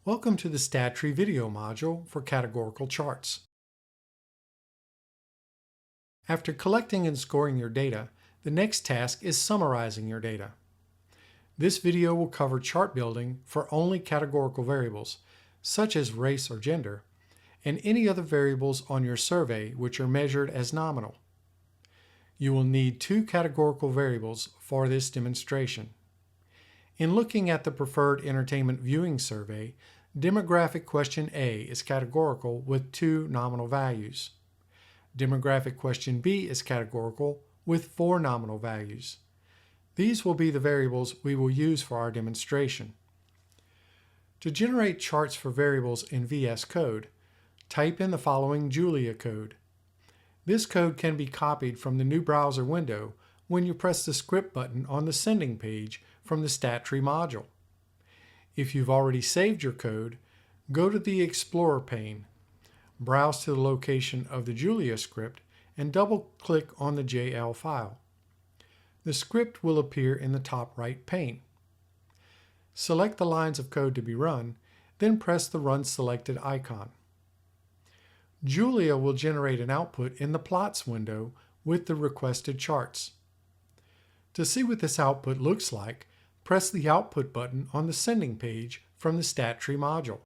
Welcome to the Stat Tree video module for categorical charts. After collecting and scoring your data, the next task is summarizing your data. This video will cover chart building for only categorical variables, such as race or gender, and any other variables on your survey which are measured as nominal. You will need two categorical variables for this demonstration. In looking at the Preferred Entertainment Viewing Survey, Demographic Question A is categorical with two nominal values. Demographic Question B is categorical with four nominal values. These will be the variables we will use for our demonstration. To generate charts for variables in VS Code, type in the following Julia code. This code can be copied from the new browser window when you press the script button on the sending page from the Stat Tree module. If you've already saved your code, go to the Explorer pane, browse to the location of the Julia script, and double-click on the JL file. The script will appear in the top right pane. Select the lines of code to be run, then press the Run Selected icon. Julia will generate an output in the Plots window with the requested charts. To see what this output looks like, press the Output button on the sending page from the Stat Tree module.